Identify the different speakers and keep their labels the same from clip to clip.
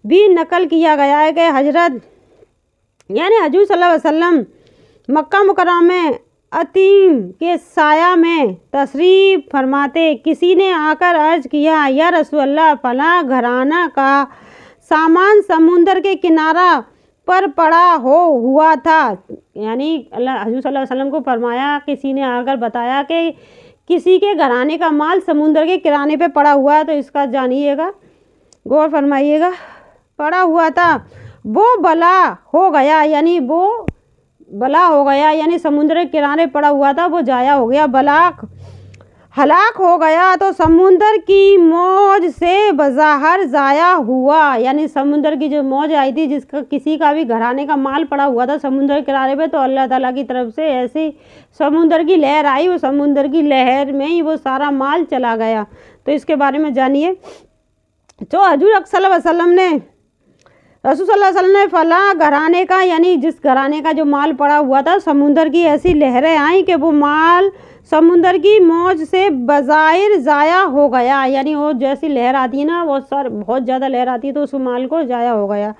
Speaker 1: بھی نقل کیا گیا ہے کہ حضرت یعنی حضور صلی اللہ علیہ وسلم مکہ مکرمہ میں عتیم کے سایہ میں تشریف فرماتے، کسی نے آ کر عرض کیا، یا رسول اللہ، فلاں گھرانہ کا سامان سمندر کے کنارہ پر پڑا ہوا تھا۔ یعنی حضور صلی اللہ علیہ وسلم کو فرمایا، کسی نے آ کر بتایا کہ کسی کے گھرانے کا مال سمندر کے کنارے پہ پڑا ہوا ہے، تو اس کا جانیے گا، غور فرمائیے گا، پڑا ہوا تھا، وہ بلا ہو گیا، یعنی وہ بلا ہو گیا، یعنی سمندر کے کنارے پڑا ہوا تھا، وہ ضائع ہو گیا، ہلاک ہو گیا، تو سمندر کی موج سے بظاہر ضائع ہوا۔ یعنی سمندر کی جو موج آئی تھی، جس کا کسی کا بھی گھرانے کا مال پڑا ہوا تھا سمندر کے کنارے پہ، تو اللہ تعالیٰ کی طرف سے ایسی سمندر کی لہر آئی، وہ سمندر کی لہر میں ہی وہ سارا مال چلا گیا۔ تو اس کے بارے میں جانیے، جو حضور صلی اللہ علیہ وسلم نے رسول صلی اللہ علیہ وسلم نے فلاں گھرانے کا، یعنی جس گھرانے کا جو مال پڑا ہوا تھا، سمندر کی ایسی لہریں آئیں کہ وہ مال سمندر کی موج سے بظاہر ضائع ہو گیا، یعنی وہ جیسی لہر آتی ہے نا، وہ بہت زیادہ لہر آتی ہے تو اس مال کو ضائع ہو گیا۔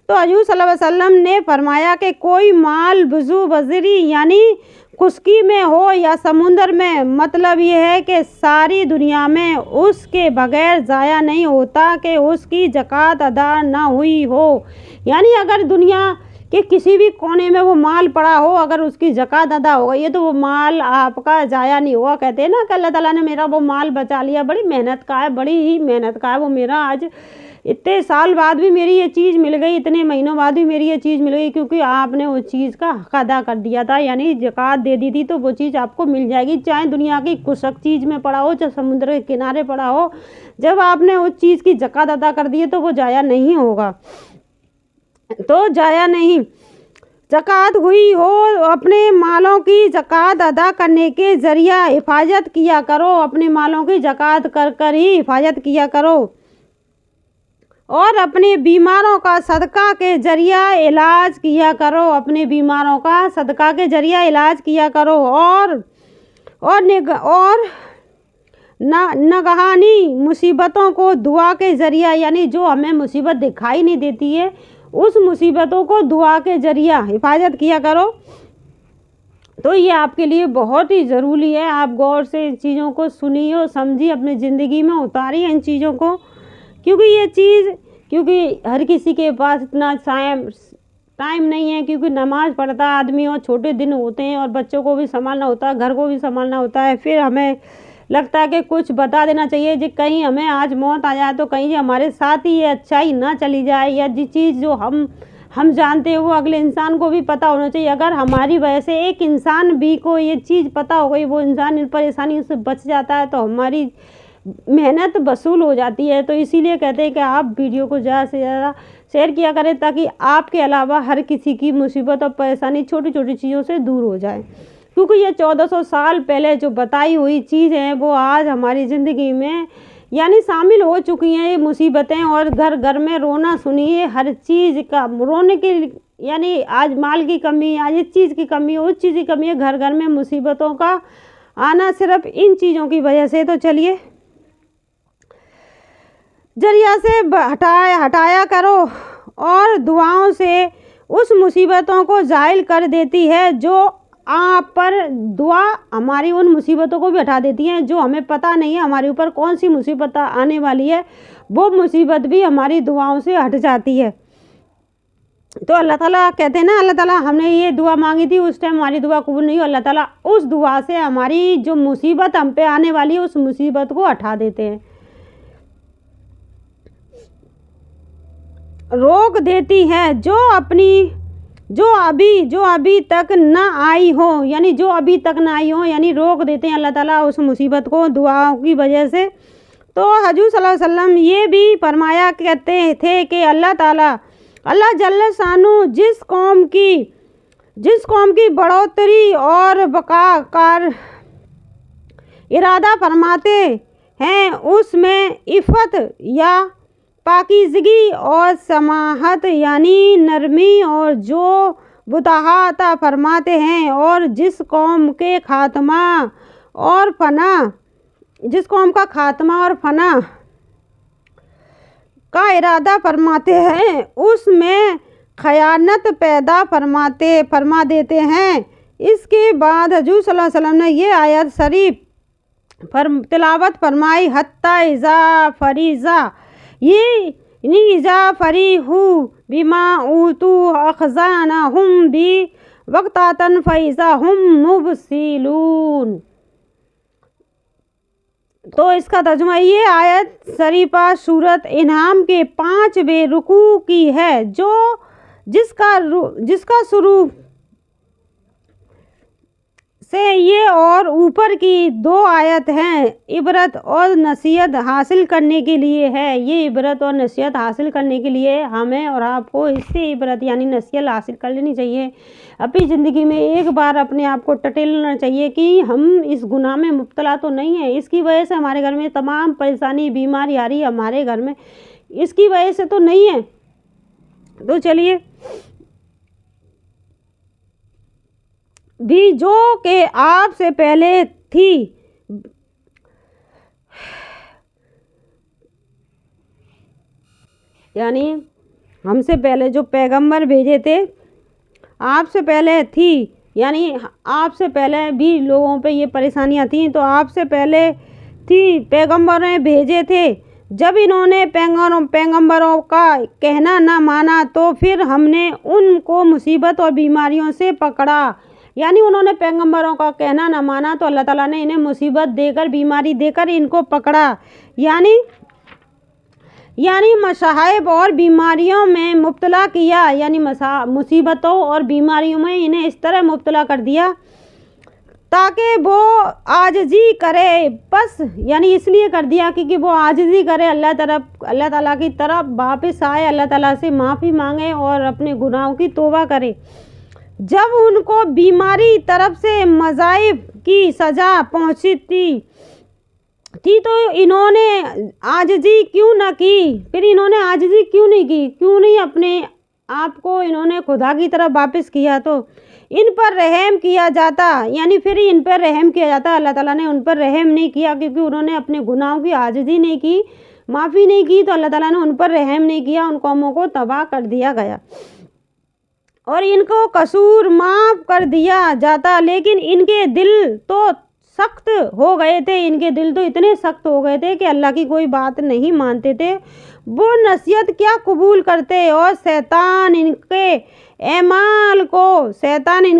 Speaker 1: تو حضور صلی اللہ علیہ وسلم نے فرمایا کہ کوئی مال وضو بذری یعنی خشکی میں ہو یا سمندر میں، مطلب یہ ہے کہ ساری دنیا میں اس کے بغیر ضائع نہیں ہوتا کہ اس کی زکوٰۃ ادا نہ ہوئی ہو۔ یعنی اگر دنیا کہ کسی بھی کونے میں وہ مال پڑا ہو، اگر اس کی زکوٰۃ ادا ہو گئی ہے تو وہ مال آپ کا ضائع نہیں ہوا۔ کہتے ہیں نا کہ اللہ تعالیٰ نے میرا وہ مال بچا لیا، بڑی محنت کا ہے، بڑی ہی محنت کا ہے، وہ میرا آج اتنے سال بعد بھی میری یہ چیز مل گئی، اتنے مہینوں بعد بھی میری یہ چیز مل گئی، کیونکہ آپ نے اس چیز کا حق ادا کر دیا تھا، یعنی زکوٰۃ دے دی تھی، تو وہ چیز آپ کو مل جائے گی، چاہے دنیا کی کشک چیز میں پڑا ہو، چاہے سمندر کے کنارے پڑا ہو، جب آپ نے اس چیز کی زکوٰۃ ادا کر دی ہے تو وہ ضائع نہیں ہوگا، تو ضائع نہیں۔ زکوٰۃ ہوئی ہو، اپنے مالوں کی زکوٰۃ ادا کرنے کے ذریعہ حفاظت کیا کرو، اپنے مالوں کی زکوٰۃ کر کر ہی حفاظت کیا کرو، اور اپنے بیماروں کا صدقہ کے ذریعہ علاج کیا کرو، اپنے بیماروں کا صدقہ کے ذریعہ علاج کیا کرو، اور ناگہانی مصیبتوں کو دعا کے ذریعہ، یعنی جو ہمیں مصیبت دکھائی نہیں دیتی ہے، اس مصیبتوں کو دعا کے ذریعہ حفاظت کیا کرو۔ تو یہ آپ کے لیے بہت ہی ضروری ہے، آپ غور سے ان چیزوں کو سنیے اور سمجھیے، اپنی زندگی میں اتاریے ان چیزوں کو، کیونکہ ہر کسی کے پاس اتنا ٹائم نہیں ہے، کیونکہ نماز پڑھتا آدمی اور چھوٹے دن ہوتے ہیں اور بچوں کو بھی سنبھالنا ہوتا ہے، گھر کو بھی سنبھالنا ہوتا ہے، پھر ہمیں لگتا ہے کہ کچھ بتا دینا چاہیے، جی کہیں ہمیں آج موت آ جائے تو کہیں ہمارے ساتھ ہی یہ اچھائی نہ چلی جائے، یا جی چیز جو ہم جانتے ہیں وہ اگلے انسان کو بھی پتہ ہونا چاہیے۔ اگر ہماری وجہ سے ایک انسان بھی کو یہ چیز پتہ ہو گئی، وہ انسان ان پریشانیوں سے بچ جاتا ہے، تو ہماری محنت وصول ہو جاتی ہے۔ تو اسی لیے کہتے ہیں کہ آپ ویڈیو کو زیادہ سے زیادہ شیئر کیا کریں، تاکہ آپ کے علاوہ ہر کسی کی مصیبت اور پریشانی چھوٹی چھوٹی چیزوں سے دور ہو جائے، کیونکہ یہ 1400 سال پہلے جو بتائی ہوئی چیز ہیں وہ آج ہماری زندگی میں یعنی شامل ہو چکی ہیں، یہ مصیبتیں، اور گھر گھر میں رونا سنیے، ہر چیز کا رونے کی، یعنی آج مال کی کمی، آج اس چیز کی کمی، اس چیز کی کمی ہے، گھر گھر میں مصیبتوں کا آنا صرف ان چیزوں کی وجہ سے۔ تو چلیے ذریعہ سے ہٹایا کرو، اور دعاؤں سے اس مصیبتوں کو زائل کر دیتی ہے، جو آپ پر دعا ہماری ان مصیبتوں کو بھی ہٹا دیتی ہیں، جو ہمیں پتہ نہیں ہے ہمارے اوپر کون سی مصیبت آنے والی ہے، وہ مصیبت بھی ہماری دعاؤں سے ہٹ جاتی ہے۔ تو اللہ تعالیٰ کہتے ہیں نا، اللہ تعالیٰ ہم نے یہ دعا مانگی تھی، اس ٹائم ہماری دعا قبول نہیں ہو، اللہ تعالیٰ اس دعا سے ہماری جو مصیبت ہم پہ آنے والی ہے اس مصیبت کو ہٹا دیتے ہیں، روک دیتی ہے، جو ابھی تک نہ آئی ہو، یعنی جو ابھی تک نہ آئی ہو، یعنی روک دیتے ہیں اللہ تعالیٰ اس مصیبت کو دعاؤں کی وجہ سے۔ تو حضور صلی اللہ علیہ وسلم یہ بھی فرمایا کرتے تھے کہ اللہ جل شانہ جس قوم کی بڑھوتری اور بقا کا ارادہ فرماتے ہیں، اس میں عفت یا پاکیزگی اور سماحت یعنی نرمی اور جو بطحا عطا فرماتے ہیں، اور جس قوم کا خاتمہ اور فنا کا ارادہ فرماتے ہیں اس میں خیانت پیدا فرما دیتے ہیں۔ اس کے بعد حضور صلی اللہ علیہ وسلم نے یہ آیت شریف تلاوت فرمائی، حتی اذا فریضا، یہ اذا فریحوا بما اوتوا اخذناہم بغتۃ فاذا ہم مبصرون۔ تو اس کا ترجمہ یہ آیت شریفہ سورۃ انعام کے 5ویں رکوع کی ہے، جس کا شروع سے یہ اور اوپر کی 2 آیت ہیں عبرت اور نصیحت حاصل کرنے کے لیے ہے۔ یہ عبرت اور نصیحت حاصل کرنے کے لیے ہمیں اور آپ کو اس سے عبرت یعنی نصیحت حاصل کر لینی چاہیے۔ اپنی زندگی میں ایک بار اپنے آپ کو ٹٹیل لینا چاہیے کہ ہم اس گناہ میں مبتلا تو نہیں ہیں، اس کی وجہ سے ہمارے گھر میں تمام پریشانی بیماری آ رہی ہے، ہمارے گھر میں اس کی وجہ سے تو نہیں ہے۔ تو چلیے بھی جو کہ آپ سے پہلے تھی، یعنی ہم سے پہلے جو پیغمبر بھیجے تھے، آپ سے پہلے تھی، یعنی آپ سے پہلے بھی لوگوں پہ یہ پریشانیاں تھیں، تو آپ سے پہلے تھی پیغمبروں نے بھیجے تھے۔ جب انہوں نے پیغمبروں کا کہنا نہ مانا تو پھر ہم نے ان کو مصیبت اور بیماریوں سے پکڑا، یعنی انہوں نے پیغمبروں کا کہنا نہ مانا تو اللہ تعالیٰ نے انہیں مصیبت دے کر بیماری دے کر ان کو پکڑا، یعنی مصائب اور بیماریوں میں مبتلا کیا، یعنی مصیبتوں اور بیماریوں میں انہیں اس طرح مبتلا کر دیا تاکہ وہ عاجزی کرے، بس یعنی اس لیے کر دیا کہ وہ عاجزی کرے، اللہ تعالیٰ کی طرف واپس آئے، اللہ تعالیٰ سے معافی مانگے اور اپنے گناہوں کی توبہ کرے۔ جب ان کو بیماری طرف سے مصائب کی سزا پہنچتی تھی تو انہوں نے عاجزی کیوں نہ کی؟ پھر انہوں نے عاجزی کیوں نہیں کی؟ کیوں نہیں اپنے آپ کو انہوں نے خدا کی طرف واپس کیا تو ان پر رحم کیا جاتا، یعنی پھر ان پر رحم کیا جاتا۔ اللہ تعالیٰ نے ان پر رحم نہیں کیا کیونکہ انہوں نے اپنے گناہوں کی عاجزی نہیں کی، معافی نہیں کی، تو اللہ تعالیٰ نے ان پر رحم نہیں کیا، ان قوموں کو تباہ کر دیا گیا اور ان کو قصور معاف کر دیا جاتا۔ لیکن ان کے دل تو سخت ہو گئے تھے، ان کے دل تو اتنے سخت ہو گئے تھے کہ اللہ کی کوئی بات نہیں مانتے تھے، وہ نصیحت کیا قبول کرتے، اور شیطان ان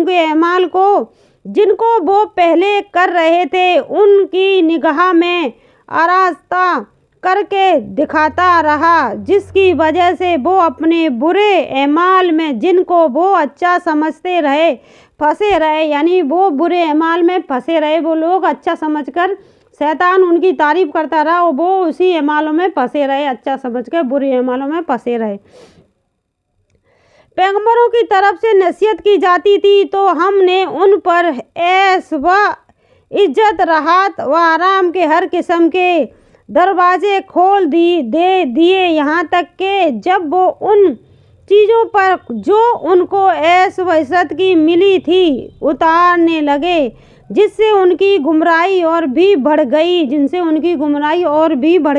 Speaker 1: کے اعمال کو جن کو وہ پہلے کر رہے تھے ان کی نگاہ میں آراستہ کر کے دکھاتا رہا، جس کی وجہ سے وہ اپنے برے اعمال میں جن کو وہ اچھا سمجھتے رہے پھنسے رہے، یعنی وہ برے اعمال میں پھنسے رہے، وہ لوگ اچھا سمجھ کر شیطان ان کی تعریف کرتا رہا اور وہ اسی اعمالوں میں پھنسے رہے، اچھا سمجھ کر برے اعمالوں میں پھنسے رہے۔ پیغمبروں کی طرف سے نصیحت کی جاتی تھی تو ہم نے ان پر عیش و عزت، راحت و آرام کے ہر قسم کے دروازے کھول دیے، یہاں تک کہ جب وہ ان چیزوں پر جو ان کو عیش و عزت کی ملی تھی اتارنے لگے جن سے ان کی گمراہی اور بھی بڑھ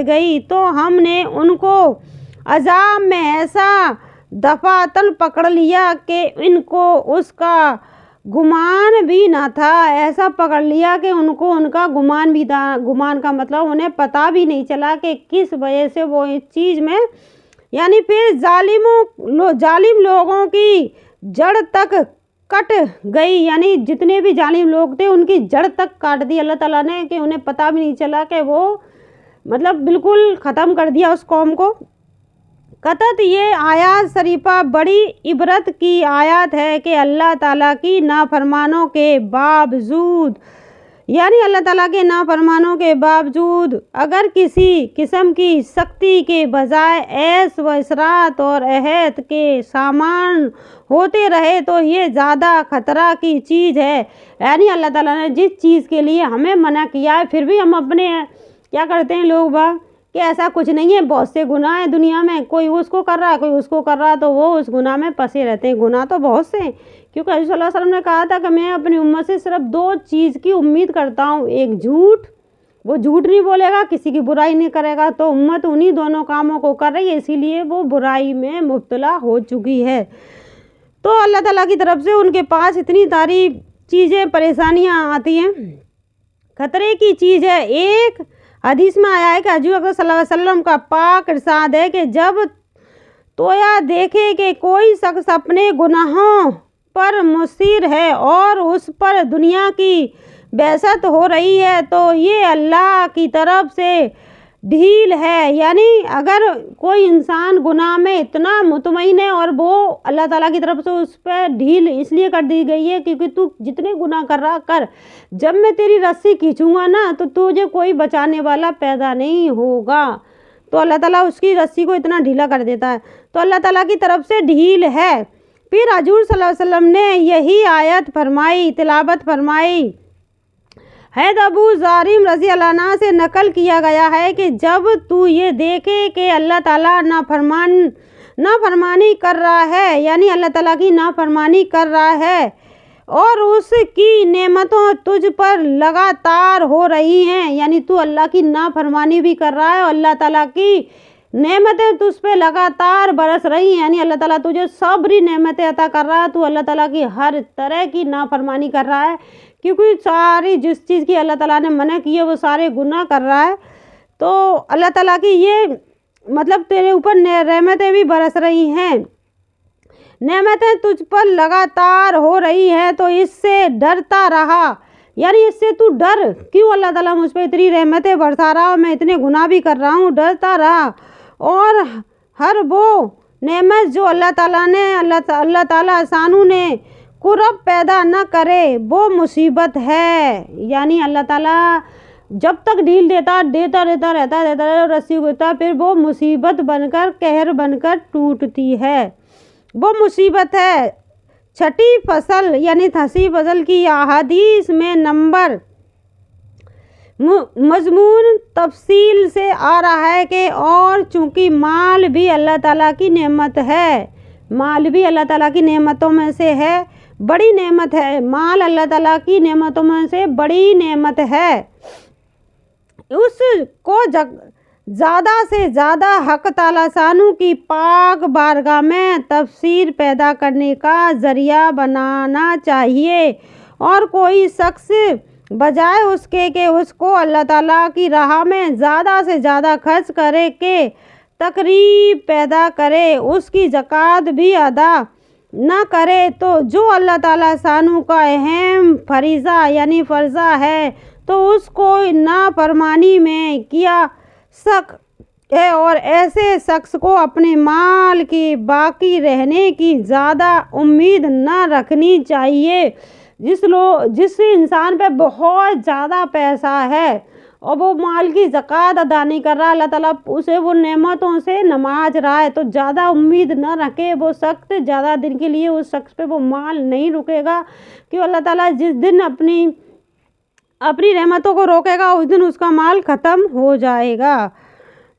Speaker 1: گئی تو ہم نے ان کو عذاب میں ایسا دفعتاً پکڑ لیا کہ ان کو اس کا گمان بھی نہ تھا، ایسا پکڑ لیا کہ ان کو ان کا گمان بھی تھا، گمان کا مطلب انہیں پتہ بھی نہیں چلا کہ کس وجہ سے وہ اس چیز میں، یعنی پھر ظالم لوگوں کی جڑ تک کٹ گئی، یعنی جتنے بھی ظالم لوگ تھے ان کی جڑ تک کاٹ دی اللہ تعالیٰ نے کہ انہیں پتہ بھی نہیں چلا کہ وہ بالکل ختم کر دیا اس قوم کو۔ قطعاً یہ آیات شریفہ بڑی عبرت کی آیات ہے کہ اللہ تعالیٰ کی نافرمانوں کے باوجود اگر کسی قسم کی سختی کے بجائے عیش و عشرت اور عہد کے سامان ہوتے رہے تو یہ زیادہ خطرہ کی چیز ہے، یعنی اللہ تعالیٰ نے جس چیز کے لیے ہمیں منع کیا ہے پھر بھی ہم اپنے کیا کرتے ہیں لوگ کہ ایسا کچھ نہیں ہے، بہت سے گناہ ہیں دنیا میں، کوئی اس کو کر رہا ہے کوئی اس کو کر رہا ہے تو وہ اس گناہ میں پھنسے رہتے ہیں۔ گناہ تو بہت سے ہیں کیونکہ حضور صلی اللہ علیہ وسلم نے کہا تھا کہ میں اپنی امت سے صرف 2 چیز کی امید کرتا ہوں، ایک جھوٹ वो झूठ नहीं बोलेगा, किसी की बुराई नहीं करेगा। तो उम्मत उन्हीं दोनों कामों को कर रही है, इसीलिए वो बुराई में मुब्तला हो चुकी है। तो अल्लाह ताला की तरफ से उनके पास इतनी सारी चीज़ें परेशानियाँ आती हैं, खतरे की चीज़ है। एक हदीस में आया है कि हजूर अकरम सल्लल्लाहु अलैहि वसल्लम का पाक इरशाद है कि जब तोया देखे कि कोई शख्स अपने गुनाहों पर मुसिर है और उस पर दुनिया की बेइज्जत हो रही है, तो ये अल्लाह की तरफ से ढील है। यानी अगर कोई इंसान गुनाह में इतना मुतमईन है और वो अल्लाह ताला की तरफ से उस पर ढील इसलिए कर दी गई है क्योंकि तू जितने गुनाह कर रहा कर, जब मैं तेरी रस्सी खींचूंगा ना तो तुझे कोई बचाने वाला पैदा नहीं होगा। तो अल्लाह ताला उसकी रस्सी को इतना ढीला कर देता है। तो अल्लाह ताला की तरफ से ढील है। फिर हजूर सल्लल्लाहु अलैहि वसल्लम ने यही आयत फरमाई, तिलावत फरमाई। हैद अबू ज़ारिम रज़ी अल्लाह अन्हु से नकल किया गया है कि जब तू ये देखे कि अल्लाह ताला नाफरमानी कर रहा है, यानी अल्लाह ताला की नाफरमानी कर रहा है और उसकी नेमतों तुझ पर लगातार हो रही हैं, यानी तू अल्लाह की नाफरमानी भी कर रहा है और अल्लाह ताला की नेमतें तुझ पे लगातार बरस रही हैं, यानी अल्लाह ताला तुझे सबरी नेमतें अता कर रहा है, तू अल्लाह ताला की हर तरह की नाफरमानी कर रहा है, क्योंकि सारी जिस चीज़ की अल्लाह ताला ने मना की है वो सारे गुनाह कर रहा है। तो अल्लाह ताला की ये मतलब तेरे ऊपर रहमतें भी बरस रही हैं, नेमतें तुझ पर लगातार हो रही हैं, तो इससे डरता रहा, यानी इससे तू डर, क्यों अल्लाह ताला मुझ पर इतनी रहमतें बरसा रहा और मैं इतने गुनाह भी कर रहा हूँ, डरता रहा। और हर वो नेमत जो अल्लाह ताला सानू ने कुरब पैदा न करे वो मुसीबत है, यानी अल्लाह ताला जब तक ढील देता रहता रस्सी होता, फिर वो मुसीबत बनकर कहर बनकर टूटती है, वो मुसीबत है। छठी फसल यानी थसी फसल की अहादीस में नंबर मजमून तफसील से आ रहा है कि और चूँकि माल भी अल्लाह ताला की नेमत है, माल भी अल्लाह ताला की नेमतों में से है, बड़ी नेमत है, माल अल्लाह ताला की नेमतों में से बड़ी नेमत है। उसको ज़्यादा से ज़्यादा हक़ ताला सानू की पाक बारगाह में तफसीर पैदा करने का ज़रिया बनाना चाहिए और कोई शख्स बजाय उसके कि उसको अल्लाह ताला की राह में ज़्यादा से ज़्यादा खर्च करे के तकरीब पैदा करे, उसकी ज़कात भी अदा ना करे, तो जो अल्लाह ताला सानू का अहम फरीज़ा यानी फ़र्ज़ा है तो उसको नाफरमानी में किया शक है। और ऐसे शख्स को अपने माल के बाकी रहने की ज़्यादा उम्मीद न रखनी चाहिए। जिस इंसान पे बहुत ज़्यादा पैसा है और वो माल की ज़कात अदा नहीं कर रहा, अल्लाह ताला उसे वो नेमतों से नवाज रहा है, तो ज़्यादा उम्मीद न रखे वो शख्स, ज़्यादा दिन के लिए उस शख्स पे वो माल नहीं रुकेगा, क्योंकि अल्लाह ताला जिस दिन अपनी रहमतों को रोकेगा उस दिन उसका माल ख़त्म हो जाएगा।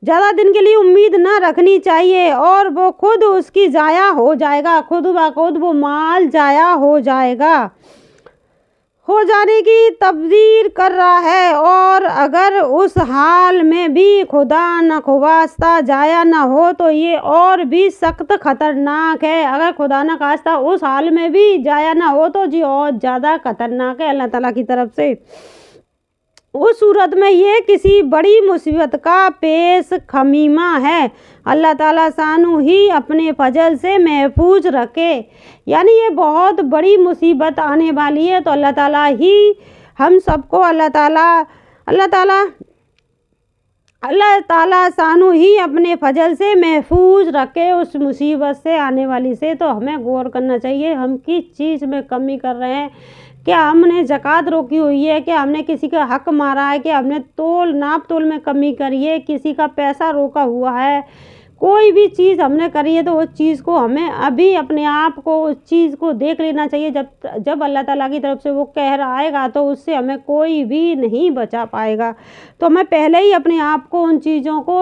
Speaker 1: ज़्यादा दिन के लिए उम्मीद न रखनी चाहिए और वो खुद उसकी ज़ाया हो जाएगा, खुद ब खुद वो माल ज़ाया हो जाने की तब्दीर कर रहा है। और अगर उस हाल में भी खुदा न ख्वास्ता ज़ाया न हो तो ये और भी सख्त ख़तरनाक है। अगर खुदा न ख्वास्ता उस हाल में भी ज़ाया न हो तो जी और ज़्यादा ख़तरनाक है अल्लाह ताला की तरफ से। उस सूरत में ये किसी बड़ी मुसीबत का पेश खमीमा है। अल्लाह ताला सानू ही अपने फजल से महफूज रखे, यानी ये बहुत बड़ी मुसीबत आने वाली है, तो अल्लाह ताला ही हम सबको अल्लाह ताला सानू ही अपने फजल से महफूज रखे उस मुसीबत से आने वाली से। तो हमें गौर करना चाहिए हम किस चीज़ में कमी कर रहे हैं, क्या हमने ज़कात रोकी हुई है, क्या हमने किसी का हक़ मारा है, क्या हमने नाप तोल में कमी करी है, किसी का पैसा रोका हुआ है, कोई भी चीज़ हमने करी है तो उस चीज़ को हमें अभी अपने आप को उस चीज़ को देख लेना चाहिए। जब अल्लाह ताला की तरफ से वो कहर आएगा तो उससे हमें कोई भी नहीं बचा पाएगा। तो हमें पहले ही अपने आप को उन चीज़ों को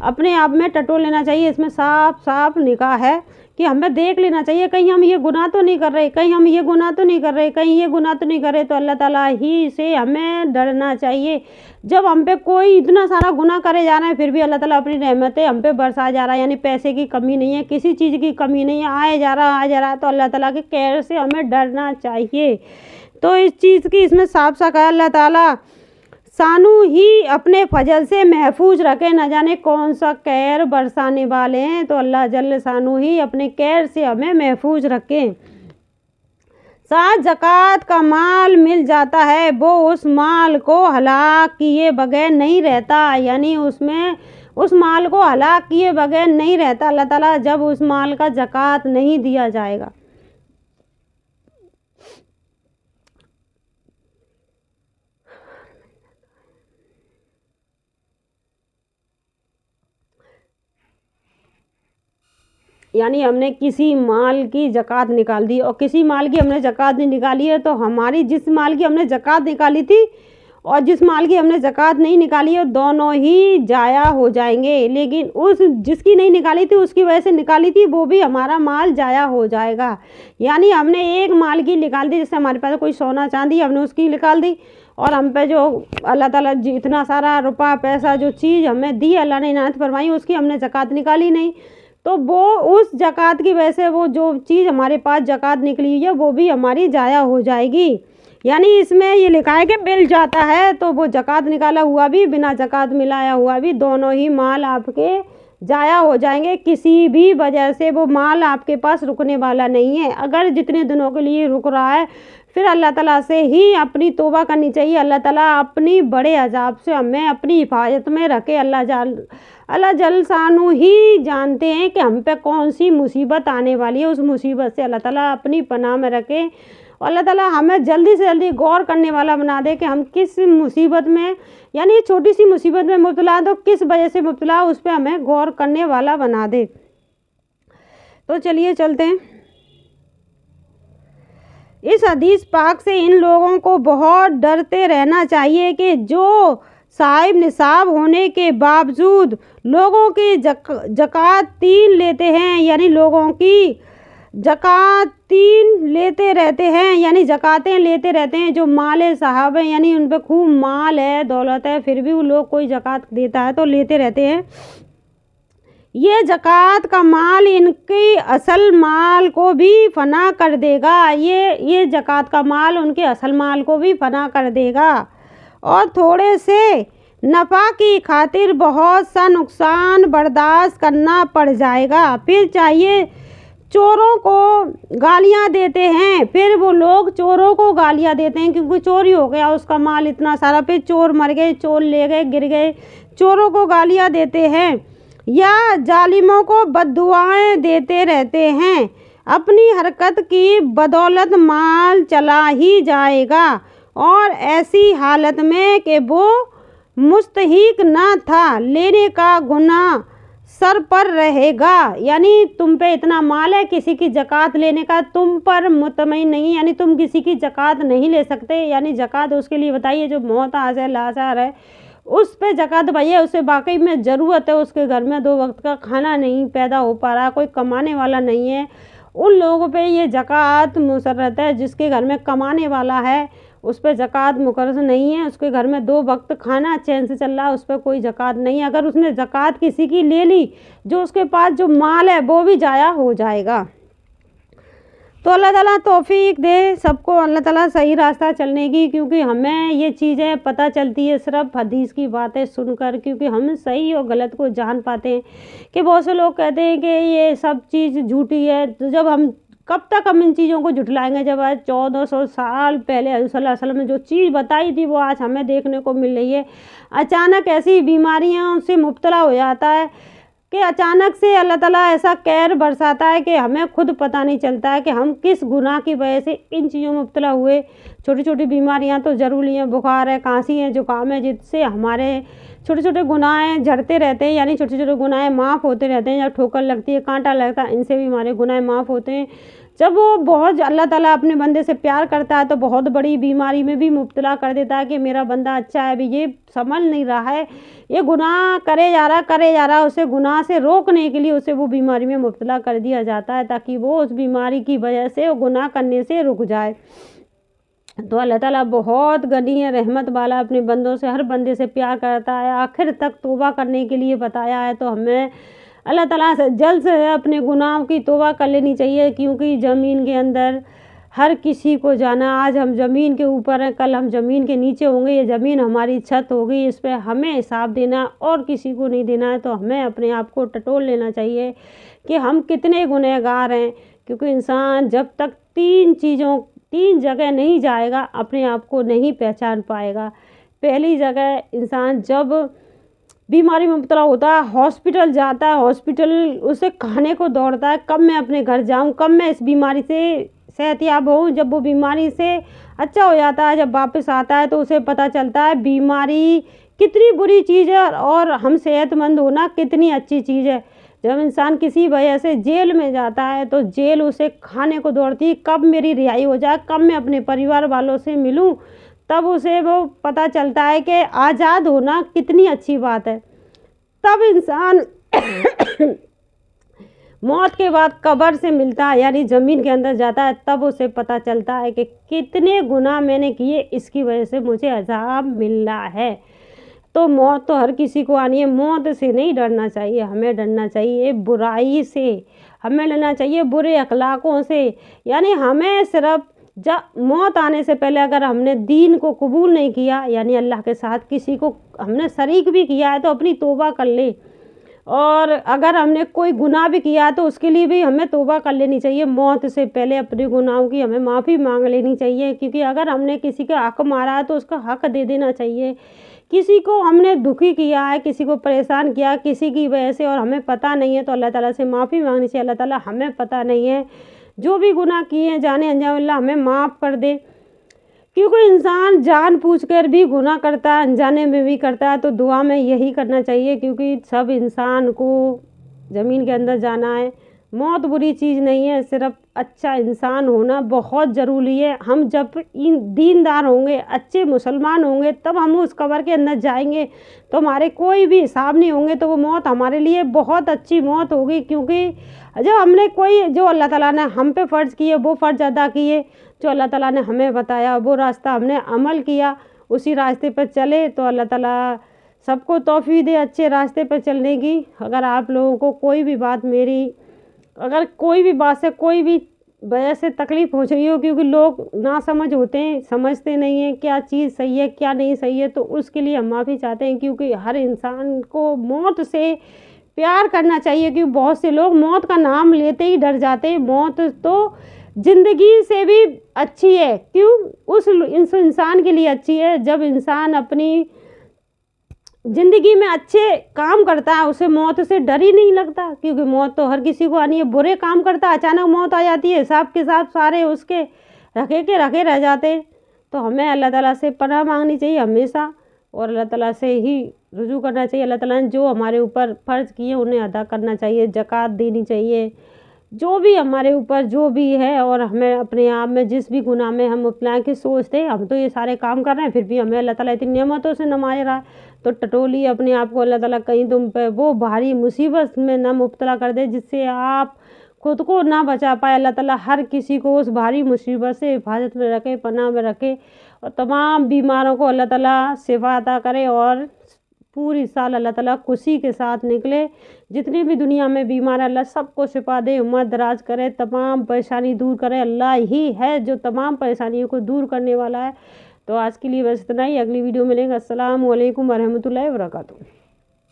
Speaker 1: अपने आप में टटोल लेना चाहिए। इसमें साफ साफ लिखा है कि हमें देख लेना चाहिए कहीं हम ये गुनाह तो नहीं कर रहे, कहीं हम ये गुनाह तो नहीं कर रहे, कहीं ये गुनाह तो नहीं कर रहे। तो अल्लाह ताला ही से हमें डरना चाहिए। जब हम पे कोई इतना सारा गुनाह करे जा रहे हैं फिर भी अल्लाह ताला अपनी रहमतें हम पे बरसा जा रहा है, यानी पैसे की कमी नहीं है, किसी चीज़ की कमी नहीं है, आए जा रहा है, तो अल्लाह ताला के कहर से हमें डरना चाहिए। तो इस चीज़ की इसमें साफ साफ है अल्लाह ताला सानू ही अपने फजल से महफूज रखे, न जाने कौन सा कहर बरसाने वाले हैं। तो अल्लाह जल्ल सानू ही अपने कहर से हमें महफूज रखे। साथ ज़कात का माल मिल जाता है वो उस माल को हलाक किए बगैर नहीं रहता, यानी उसमें उस माल को हलाक किए बगैर नहीं रहता अल्लाह ताला जब उस माल का ज़कात नहीं दिया जाएगा। यानी हमने किसी माल की ज़कात निकाल दी और किसी माल की हमने ज़कात नहीं निकाली है, तो हमारी जिस माल की हमने ज़कात निकाली थी और जिस माल की हमने ज़कात नहीं निकाली है दोनों ही जाया हो जाएंगे। लेकिन उस जिसकी नहीं निकाली थी उसकी वजह से निकाली थी वो भी हमारा माल जाया हो जाएगा। यानी हमने एक माल की निकाल दी, जैसे हमारे पास कोई सोना चांदी हमने उसकी निकाल दी और हम पे जो अल्लाह ताला इतना सारा रुपया पैसा जो चीज़ हमें दी अल्लाह ने इनायत फरमाई उसकी हमने ज़कात निकाली नहीं, तो वो उस ज़कात की वजह से वो जो चीज़ हमारे पास ज़कात निकली है वो भी हमारी जाया हो जाएगी। यानी इसमें ये लिखा है कि मिल जाता है तो वो ज़कात निकाला हुआ भी बिना ज़कात मिलाया हुआ भी दोनों ही माल आपके जाया हो जाएंगे। किसी भी वजह से वो माल आपके पास रुकने वाला नहीं है। अगर जितने दिनों के लिए रुक रहा है फिर अल्लाह ताला से ही अपनी तौबा करनी चाहिए। अल्लाह ताला अपनी बड़े अजाब से हमें अपनी हिफाजत में रखे। अल्लाह जल शानू ही जानते हैं कि हम पे कौन सी मुसीबत आने वाली है, उस मुसीबत से अल्लाह ताला अपनी पनाह में रखे। और अल्लाह ताला हमें जल्दी से जल्दी गौर करने वाला बना दे कि हम किस मुसीबत में, यानी छोटी सी मुसीबत में मुब्तला तो किस वजह से मुब्तला, उस पर हमें गौर करने वाला बना दे। तो चलिए चलते हैं। इस हदीस पाक से इन लोगों को बहुत डरते रहना चाहिए कि जो साहिब निसाब होने के बावजूद लोगों की ज़कात 3 लेते हैं, यानी लोगों की ज़कात 3 लेते रहते हैं, यानी ज़कातें लेते रहते हैं। जो माल साहब हैं यानी उन पर खूब माल है दौलत है फिर भी वो लोग कोई ज़कात देता है तो लेते रहते हैं। ये ज़कात का माल इनकी असल माल को भी फना कर देगा। ये ज़कात का माल उनके असल माल को भी फना कर देगा और थोड़े से नफ़ा की खातिर बहुत सा नुकसान बर्दाश्त करना पड़ जाएगा। फिर चाहिए चोरों को गालियां देते हैं, फिर वो लोग चोरों को गालियां देते हैं क्योंकि चोरी हो गया उसका माल इतना सारा, फिर चोर मर गए, चोर ले गए, गिर गए, चोरों को गालियां देते हैं या जालिमों को बद्दुआएं देते रहते हैं। अपनी हरकत की बदौलत माल चला ही जाएगा और ऐसी हालत में कि वो मुस्तहिक ना था लेने का गुनाह सर पर रहेगा। यानी तुम पे इतना माल है किसी की ज़कात लेने का तुम पर मुतमईन नहीं, यानी तुम किसी की ज़कात नहीं ले सकते। यानी ज़कात उसके लिए बताइए जो मोहताज है, लाचार है, उस पे ज़कात भैया उसे वाकई में ज़रूरत है, उसके घर में 2 वक्त का खाना नहीं पैदा हो पा रहा, कोई कमाने वाला नहीं है, उन लोगों पे ये ज़कात मुसर्रत है। जिसके घर में कमाने वाला है उस पर ज़कात मुकर्रर नहीं है, उसके घर में 2 वक्त खाना चैन से चल रहा है, उस पर कोई ज़कात नहीं है। अगर उसने ज़कात किसी की ले ली जो उसके पास जो माल है वो भी जाया हो जाएगा। तो अल्लाह ताला तौफीक दे सबको, अल्लाह ताला सही रास्ता चलने की, क्योंकि हमें ये चीज़ें पता चलती है सिर्फ हदीस की बातें सुनकर, क्योंकि हम सही और गलत को जान पाते हैं। कि बहुत से लोग कहते हैं कि ये सब चीज़ झूठी है, तो जब हम कब तक हम इन चीज़ों को झुठलाएंगे जब आज 1400 साल पहले हज़रत सल्लल्लाहु अलैहि वसल्लम ने जो चीज़ बताई थी वो आज हमें देखने को मिल रही है। अचानक ऐसी बीमारियां से मुब्तला हो जाता है कि अचानक से अल्लाह ताला ऐसा कहर बरसाता है कि हमें खुद पता नहीं चलता है कि हम किस गुनाह की वजह से इन चीज़ों में मुब्तला हुए। छोटी छोटी बीमारियां तो ज़रूरी हैं, बुखार है, खांसी है, जुकाम है, जिससे हमारे छोटे छोटे गुनाह झड़ते रहते हैं, यानी छोटे छोटे गुनाह माफ़ होते रहते हैं। जब ठोकर लगती है, कांटा लगता है, इनसे भी हमारे गुनाह माफ़ होते हैं। जब वो बहुत अल्लाह ताला अपने बंदे से प्यार करता है तो बहुत बड़ी बीमारी में भी मुब्तला कर देता है कि मेरा बंदा अच्छा है, अभी ये समझ नहीं रहा है, ये गुनाह करे जा रहा है, उसे गुनाह से रोकने के लिए उसे वो बीमारी में मुब्तला कर दिया जाता है ताकि वो उस बीमारी की वजह से वो गुनाह करने से रुक जाए। तो अल्लाह ताला बहुत गनी है, रहमत वाला, अपने बंदों से, हर बंदे से प्यार करता है, आखिर तक तौबा करने के लिए बताया है। तो हमें अल्लाह ताला से जल्द से अपने गुनाहों की तौबा कर लेनी चाहिए, क्योंकि ज़मीन के अंदर हर किसी को जाना। आज हम ज़मीन के ऊपर हैं, कल हम ज़मीन के नीचे होंगे, ये ज़मीन हमारी छत होगी, इस पर हमें हिसाब देना और किसी को नहीं देना है। तो हमें अपने आप को टटोल लेना चाहिए कि हम कितने गुनहगार हैं, क्योंकि इंसान जब तक तीन जगह नहीं जाएगा अपने आप को नहीं पहचान पाएगा। पहली जगह इंसान जब बीमारी में मुब्तला होता है, हॉस्पिटल जाता है, हॉस्पिटल उसे खाने को दौड़ता है, कब मैं अपने घर जाऊं, कब मैं इस बीमारी से सेहतयाब हूँ। जब वो बीमारी से अच्छा हो जाता है, जब वापस आता है तो उसे पता चलता है बीमारी कितनी बुरी चीज़ है और हम सेहतमंद होना कितनी अच्छी चीज़ है। जब इंसान किसी वजह से जेल में जाता है तो जेल उसे खाने को दौड़ती है, कब मेरी रिहाई हो जाए, कब मैं अपने परिवार वालों से मिलूं, तब उसे वो पता चलता है कि आज़ाद होना कितनी अच्छी बात है। तब इंसान मौत के बाद कब्र से मिलता है, यानी ज़मीन के अंदर जाता है, तब उसे पता चलता है कि कितने गुनाह मैंने किए, इसकी वजह से मुझे अज़ाब मिल रहा है। तो मौत तो हर किसी को आनी है, मौत से नहीं डरना चाहिए, हमें डरना चाहिए बुराई से, हमें डरना चाहिए बुरे अखलाकों से। यानी हमें सिर्फ जब मौत आने से पहले अगर हमने दीन को कबूल नहीं किया, यानी अल्लाह के साथ किसी को हमने शरीक भी किया है, तो अपनी तौबा कर ले। और अगर हमने कोई गुनाह भी किया तो उसके लिए भी हमें तौबा कर लेनी चाहिए। मौत से पहले अपने गुनाहों की हमें माफ़ी मांग लेनी चाहिए, क्योंकि अगर हमने किसी का हक मारा है तो उसका हक दे देना चाहिए। किसी को हमने दुखी किया है, किसी को परेशान किया किसी की वजह से, और हमें पता नहीं है, तो अल्लाह ताला से माफ़ी मांगनी चाहिए। अल्लाह ताला हमें पता नहीं है, जो भी गुनाह किए हैं जाने अनजाने, अल्लाह हमें माफ़ कर दे, क्योंकि इंसान जानबूझकर भी गुनाह करता है, अनजाने में भी करता है। तो दुआ में यही करना चाहिए, क्योंकि सब इंसान को ज़मीन के अंदर जाना है। मौत बुरी चीज़ नहीं है, सिर्फ अच्छा इंसान होना बहुत ज़रूरी है। हम जब दीनदार होंगे, अच्छे मुसलमान होंगे, तब हम उस कब्र के अंदर जाएंगे तो हमारे कोई भी हिसाब नहीं होंगे, तो वो मौत हमारे लिए बहुत अच्छी मौत होगी। क्योंकि जब हमने जो अल्लाह ताला ने हम पे फ़र्ज़ किए वो फ़र्ज़ अदा किए, जो अल्लाह ताला ने हमें बताया वो रास्ता हमने अमल किया, उसी रास्ते पर चले, तो अल्लाह ताला सबको तौफ़ीक़ दे अच्छे रास्ते पर चलने की। अगर आप लोगों को कोई भी बात अगर कोई भी बात से कोई भी वजह से तकलीफ़ हो रही हो, क्योंकि लोग नासमझ होते हैं, समझते नहीं हैं क्या चीज़ सही है क्या नहीं सही है, तो उसके लिए हम माफ़ी चाहते हैं। क्योंकि हर इंसान को मौत से प्यार करना चाहिए, क्योंकि बहुत से लोग मौत का नाम लेते ही डर जाते हैं। मौत तो ज़िंदगी से भी अच्छी है, क्यों उस इंसान के लिए अच्छी है। जब इंसान अपनी ज़िंदगी में अच्छे काम करता है, उसे मौत से डर ही नहीं लगता, क्योंकि मौत तो हर किसी को आनी है। बुरे काम करता है, अचानक मौत आ जाती है, हिसाब के साथ सारे उसके रखे रह जाते हैं। तो हमें अल्लाह ताला से पनाह मांगनी चाहिए हमेशा, और अल्लाह ताला से ही रुजू करना चाहिए। अल्लाह ताला ने जो हमारे ऊपर फ़र्ज़ किए उन्हें अदा करना चाहिए, ज़कात देनी चाहिए, जो भी हमारे ऊपर जो भी है। और हमें अपने आप में जिस भी गुनाह में हम मुब्तला की सोचते हैं, हम तो ये सारे काम कर रहे हैं, फिर भी हमें अल्लाह ताला इतनी नेमतों से नवाज रहा है, तो टटोली अपने आप को। अल्लाह ताला कहीं तुम पे वो भारी मुसीबत में ना मुब्तला कर दे जिससे आप खुद को ना बचा पाए। अल्लाह ताला हर किसी को उस भारी मुसीबत से हिफाजत में रखे, पनाह में रखे, और तमाम बीमारों को अल्लाह ताला शिफा अता करे, और पूरी साल अल्लाह ताला खुशी के साथ निकले। जितनी भी दुनिया में बीमार है, अल्लाह सबको शिफा दे, उम्र दराज करे, तमाम परेशानी दूर करे। अल्लाह ही है जो तमाम परेशानियों को दूर करने वाला है। तो आज के लिए बस इतना ही, अगली वीडियो मिलेंगे। अस्सलाम वालेकुम वरहमतुल्लाहि वबरकातुहू।